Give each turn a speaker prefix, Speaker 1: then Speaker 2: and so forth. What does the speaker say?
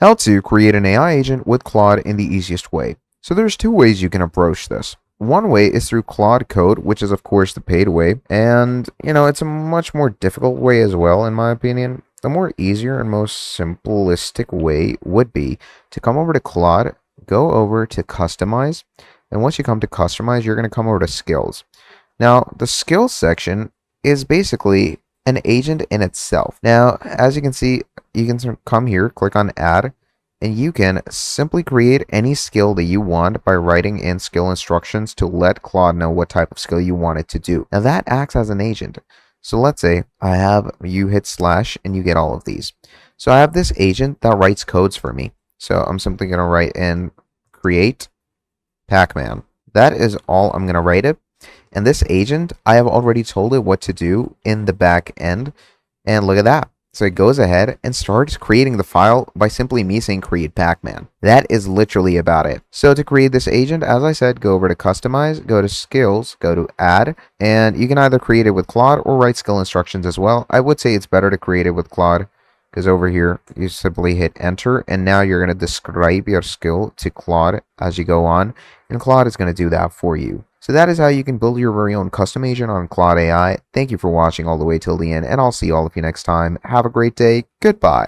Speaker 1: How to create an AI agent with Claude in the easiest way. So there's two ways you can approach this. One way is through Claude Code, which is of course the paid way, and it's a much more difficult way as well in my opinion. The more easier and most simplistic way would be to come over to Claude, go over to customize, and once you come to customize, you're going to come over to skills. Now, the skills section is basically an agent in itself. Now, as you can see, you can come here, click on add, and you can simply create any skill that you want by writing in skill instructions to let Claude know what type of skill you want it to do. Now that acts as an agent. So let's say you hit slash and you get all of these. So I have this agent that writes codes for me. So I'm simply going to write in create Pac-Man. That is all I'm going to write it. And this agent, I have already told it what to do in the back end. And look at that. So it goes ahead and starts creating the file by simply me saying create Pac-Man. That is literally about it. So to create this agent, as I said, go over to customize, go to skills, go to add, and you can either create it with Claude or write skill instructions as well. I would say it's better to create it with Claude because over here you simply hit enter and now you're going to describe your skill to Claude as you go on, and Claude is going to do that for you. So that is how you can build your very own custom agent on Claude AI. Thank you for watching all the way till the end, and I'll see all of you next time. Have a great day. Goodbye.